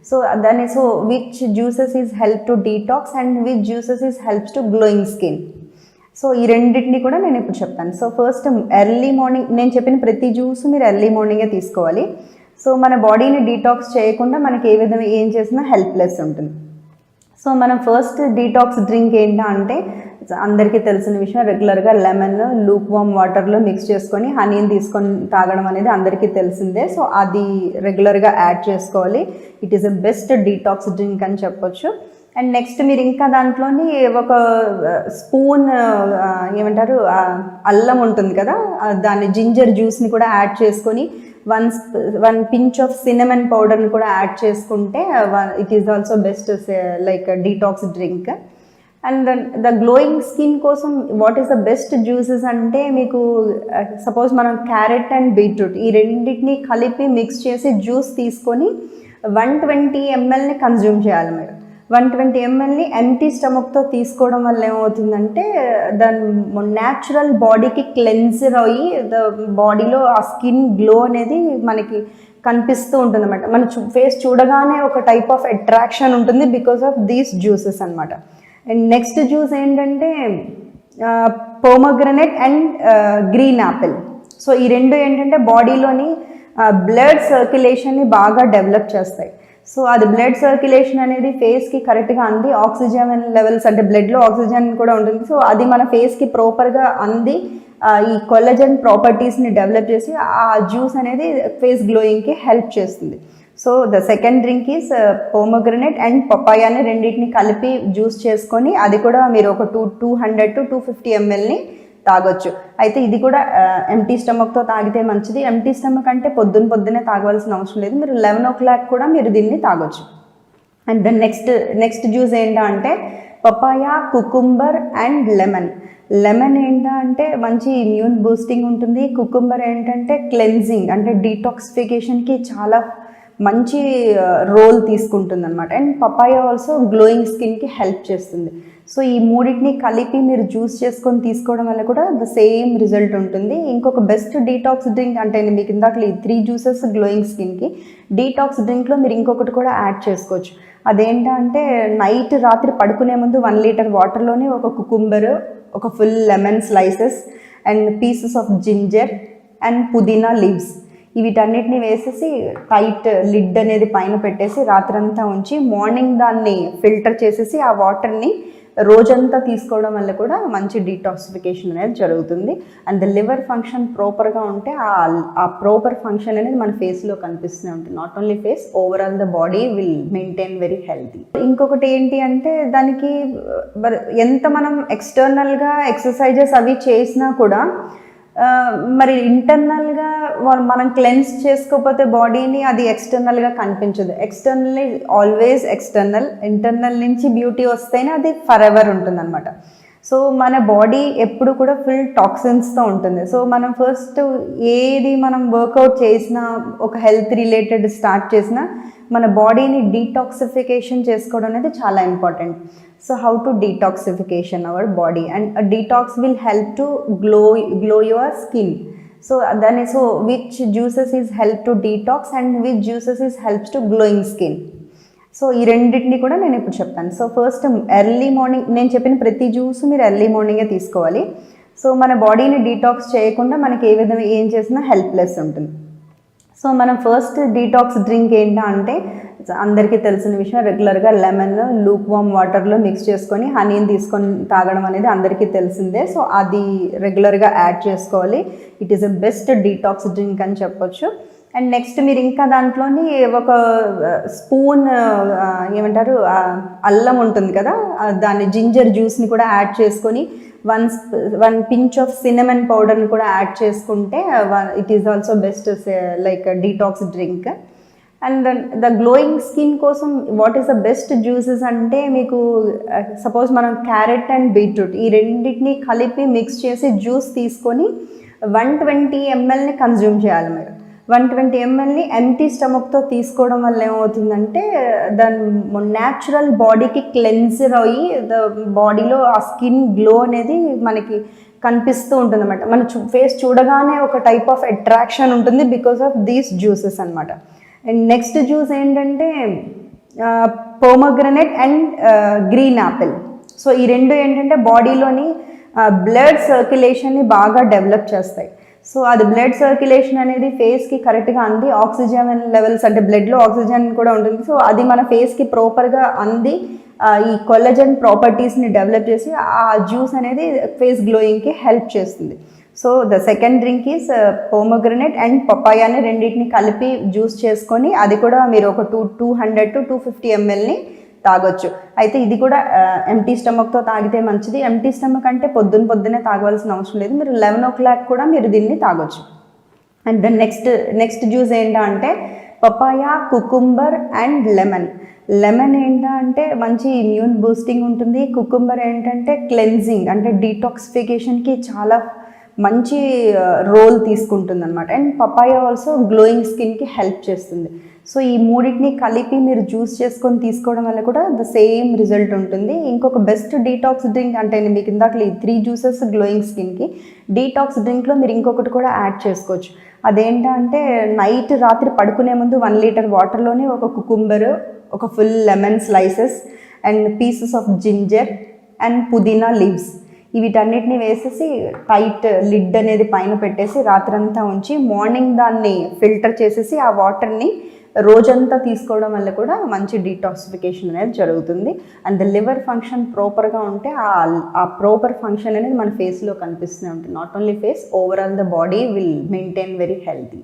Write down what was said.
So దాని so which juices is help to detox and which juices is helps to glowing skin. So ఈ రెండింటిని కూడా నేను ఇప్పుడు చెప్తాను. సో ఫస్ట్ ఎర్లీ మార్నింగ్ నేను చెప్పిన ప్రతి జ్యూస్ మీరు ఎర్లీ మార్నింగే తీసుకోవాలి. సో మన బాడీని డీటాక్స్ చేయకుండా మనకి ఏ విధంగా ఏం చేసినా హెల్ప్లెస్ ఉంటుంది. సో మనం ఫస్ట్ డీటాక్స్ డ్రింక్ ఏంటా అంటే అందరికీ తెలిసిన విషయం, రెగ్యులర్గా లెమన్ లూక్ వామ్ వాటర్లో మిక్స్ చేసుకొని హనీని తీసుకొని తాగడం అనేది అందరికీ తెలిసిందే. సో అది రెగ్యులర్గా యాడ్ చేసుకోవాలి. It is a best detox drink అని చెప్పొచ్చు. అండ్ నెక్స్ట్ మీరు ఇంకా దాంట్లోని ఒక స్పూన్ ఏమంటారు అల్లం ఉంటుంది కదా, దాన్ని జింజర్ జ్యూస్ని కూడా యాడ్ చేసుకొని వన్ పించ్ ఆఫ్ సినమన్ పౌడర్ని కూడా యాడ్ చేసుకుంటే it is also best like detox drink. And the glowing skin కోసం what is the best juices అంటే మీకు సపోజ్ మనం క్యారెట్ అండ్ బీట్రూట్ ఈ రెండింటిని కలిపి మిక్స్ చేసి జ్యూస్ తీసుకొని 120 mlని కన్జ్యూమ్ చేయాలి. మీరు 120 mlని ఎంటీ స్టమక్తో తీసుకోవడం వల్ల ఏమవుతుందంటే దాని న్యాచురల్ బాడీకి క్లెన్జర్ అయ్యి బాడీలో ఆ స్కిన్ గ్లో అనేది మనకి కనిపిస్తూ ఉంటుంది అనమాట. మన ఫేస్ చూడగానే ఒక టైప్ ఆఫ్ అట్రాక్షన్ ఉంటుంది బికాస్ ఆఫ్ దీస్ జ్యూసెస్ అనమాట. అండ్ నెక్స్ట్ జ్యూస్ ఏంటంటే pomegranate and green Apple. So ఈ రెండు ఏంటంటే బాడీలోని బ్లడ్ సర్క్యులేషన్ని బాగా డెవలప్ చేస్తాయి. సో అది బ్లడ్ సర్క్యులేషన్ అనేది ఫేస్కి కరెక్ట్గా అంది, ఆక్సిజన్ లెవెల్స్ అంటే బ్లడ్లో ఆక్సిజన్ కూడా ఉంటుంది. సో అది మన ఫేస్కి ప్రాపర్గా అంది ఈ కొల్లజన్ ప్రాపర్టీస్ని డెవలప్ చేసి ఆ జ్యూస్ అనేది ఫేస్ గ్లోయింగ్కి హెల్ప్ చేస్తుంది. So the second drink is pomegranate and పపాయాని రెండింటిని కలిపి జ్యూస్ చేసుకొని అది కూడా మీరు ఒక 200 to 250 mlని తాగొచ్చు. అయితే ఇది కూడా ఎంటీ స్టమక్తో తాగితే మంచిది. ఎంటీ స్టమక్ అంటే పొద్దున్నే తాగవలసిన అవసరం లేదు. మీరు 11 o'clock కూడా మీరు దీన్ని తాగొచ్చు. అండ్ దెన్ నెక్స్ట్ జ్యూస్ ఏంటా అంటే papaya, cucumber and lemon. Lemon ఏంటా అంటే మంచి ఇమ్యూన్ బూస్టింగ్ ఉంటుంది. కుకుంబర్ ఏంటంటే క్లెన్జింగ్ అంటే డీటాక్సిఫికేషన్కి చాలా మంచి రోల్ తీసుకుంటుంది అనమాట. అండ్ పపాయ ఆల్సో గ్లోయింగ్ స్కిన్కి హెల్ప్ చేస్తుంది. సో ఈ మూడింటిని కలిపి మీరు జ్యూస్ చేసుకొని తీసుకోవడం వల్ల కూడా ద సేమ్ రిజల్ట్ ఉంటుంది. ఇంకొక బెస్ట్ డీటాక్స్ డ్రింక్ అంటే మీకు ఇందాక 3 జ్యూసెస్ గ్లోయింగ్ స్కిన్కి, డీటాక్స్ డ్రింక్లో మీరు ఇంకొకటి కూడా యాడ్ చేసుకోవచ్చు. అదేంటంటే రాత్రి పడుకునే ముందు 1 లీటర్ వాటర్లోనే ఒక కుకుంబర్, ఒక full lemon slices and pieces of ginger and పుదీనా లీవ్స్ వీటన్నిటిని వేసేసి టైట్ లిడ్ అనేది పైన పెట్టేసి రాత్రంతా ఉంచి మార్నింగ్ దాన్ని ఫిల్టర్ చేసేసి ఆ వాటర్ని రోజంతా తీసుకోవడం వల్ల కూడా మంచి డీటాక్సిఫికేషన్ అనేది జరుగుతుంది. అండ్ ద లివర్ ఫంక్షన్ ప్రాపర్గా ఉంటే ఆ ప్రాపర్ ఫంక్షన్ అనేది మన ఫేస్లో కనిపిస్తూనే ఉంటుంది. Not only face, overall the body will maintain very healthy. ఇంకొకటి ఏంటి అంటే దానికి ఎంత మనం ఎక్స్టర్నల్గా ఎక్సర్సైజెస్ అవి చేసినా కూడా మరి ఇంటర్నల్గా మనం క్లెన్స్ చేసుకోకపోతే బాడీని అది ఎక్స్టర్నల్గా కనిపించదు. ఎక్స్టర్నల్లీ ఆల్వేస్ ఎక్స్టర్నల్, ఇంటర్నల్ నుంచి బ్యూటీ వస్తేనే అది ఫర్ ఎవర్ ఉంటుంది అనమాట. సో మన బాడీ ఎప్పుడు కూడా ఫుల్ టాక్సిన్స్తో ఉంటుంది. సో మనం ఫస్ట్ ఏది మనం వర్కౌట్ చేసినా, ఒక హెల్త్ రిలేటెడ్ స్టార్ట్ చేసినా మన బాడీని డీటాక్సిఫికేషన్ చేసుకోవడం అనేది చాలా important. So how to detoxification our body and detox will help to glow your skin. So which juices is help to detox and which juices is helps to glowing skin. So ఈ రెండింటిని కూడా నేను ఇప్పుడు చెప్తాను. So first early morning నేను చెప్పిన ప్రతి juice మీరు ఎర్లీ మార్నింగే తీసుకోవాలి. సో మన బాడీని డీటాక్స్ చేయకుండా మనకి ఏ విధంగా ఏం చేసినా హెల్ప్లెస్ ఉంటుంది. సో మనం ఫస్ట్ డీటాక్స్ డ్రింక్ ఏంటా అంటే అందరికీ తెలిసిన విషయం, రెగ్యులర్గా లెమన్ లూక్ వామ్ వాటర్లో మిక్స్ చేసుకొని హనీని తీసుకొని తాగడం అనేది అందరికీ తెలిసిందే. సో అది రెగ్యులర్గా యాడ్ చేసుకోవాలి. It is a best detox drink అని చెప్పొచ్చు. అండ్ నెక్స్ట్ మీరు ఇంకా దాంట్లోని ఒక స్పూన్ ఏమంటారు అల్లం ఉంటుంది కదా, దాన్ని జింజర్ జ్యూస్ని కూడా యాడ్ చేసుకొని వన్ పించ్ ఆఫ్ సినమన్ పౌడర్ని కూడా యాడ్ చేసుకుంటే it is also best like detox drink. And the glowing skin కోసం what is the best juices అంటే మీకు సపోజ్ మనం క్యారెట్ అండ్ బీట్రూట్ ఈ రెండింటిని కలిపి మిక్స్ చేసి జ్యూస్ తీసుకొని 120 mlని కన్జ్యూమ్ చేయాలి. మీరు 120 mlని ఎంటీ స్టమక్తో తీసుకోవడం వల్ల ఏమవుతుందంటే దాని న్యాచురల్ బాడీకి క్లెన్జర్ అయ్యి బాడీలో ఆ స్కిన్ గ్లో అనేది మనకి కనిపిస్తూ ఉంటుంది అనమాట. మన ఫేస్ చూడగానే ఒక టైప్ ఆఫ్ అట్రాక్షన్ ఉంటుంది బికాస్ ఆఫ్ దీస్ జ్యూసెస్ అనమాట. అండ్ నెక్స్ట్ జ్యూస్ ఏంటంటే pomegranate and green Apple. So ఈ రెండు ఏంటంటే బాడీలోని బ్లడ్ సర్క్యులేషన్ని బాగా డెవలప్ చేస్తాయి. సో అది బ్లడ్ సర్క్యులేషన్ అనేది ఫేస్కి కరెక్ట్గా అంది ఆక్సిజన్ లెవెల్స్, అంటే బ్లడ్లో ఆక్సిజన్ కూడా ఉంటుంది. సో అది మన ఫేస్కి ప్రాపర్గా అంది ఈ కొల్లజన్ ప్రాపర్టీస్ని డెవలప్ చేసి ఆ జ్యూస్ అనేది ఫేస్ గ్లోయింగ్కి హెల్ప్ చేస్తుంది. So the second drink is pomegranate and పపాయాని రెండింటిని కలిపి జ్యూస్ చేసుకొని అది కూడా మీరు ఒక 200 to 250 mlని తాగొచ్చు. అయితే ఇది కూడా ఎంటీ స్టమక్తో తాగితే మంచిది. ఎంటీ స్టమక్ అంటే పొద్దున్నే తాగవలసిన అవసరం లేదు, మీరు 11 o'clock కూడా మీరు దీన్ని తాగొచ్చు. అండ్ దెన్ నెక్స్ట్ జ్యూస్ ఏంటంటే papaya, cucumber and lemon. Lemon ఏంటంటే మంచి ఇమ్యూన్ బూస్టింగ్ ఉంటుంది. కుకుంబర్ ఏంటంటే క్లెన్జింగ్ అంటే డీటాక్సిఫికేషన్కి చాలా మంచి రోల్ తీసుకుంటుంది అనమాట. అండ్ పపాయ ఆల్సో గ్లోయింగ్ స్కిన్కి హెల్ప్ చేస్తుంది. సో ఈ మూడింటిని కలిపి మీరు జ్యూస్ చేసుకొని తీసుకోవడం వల్ల కూడా ద సేమ్ రిజల్ట్ ఉంటుంది. ఇంకొక బెస్ట్ డీటాక్స్ డ్రింక్ అంటే మీకు ఇందాక 3 జ్యూసెస్ గ్లోయింగ్ స్కిన్కి, డీటాక్స్ డ్రింక్లో మీరు ఇంకొకటి కూడా యాడ్ చేసుకోవచ్చు. అదేంటంటే రాత్రి పడుకునే ముందు 1 liter వాటర్లోనే ఒక కుకుంబర్, ఒక full lemon slices and pieces of ginger and పుదీనా లీవ్స్ వీటన్నిటిని వేసేసి టైట్ లిడ్ అనేది పైన పెట్టేసి రాత్రంతా ఉంచి మార్నింగ్ దాన్ని ఫిల్టర్ చేసేసి ఆ వాటర్ని రోజంతా తీసుకోవడం వల్ల కూడా మంచి డీటాక్సిఫికేషన్ అనేది జరుగుతుంది. అండ్ ద లివర్ ఫంక్షన్ ప్రాపర్గా ఉంటే ఆ ప్రాపర్ ఫంక్షన్ అనేది మన ఫేస్లో కనిపిస్తూనే ఉంటుంది. Not only face, overall the body will maintain very healthy.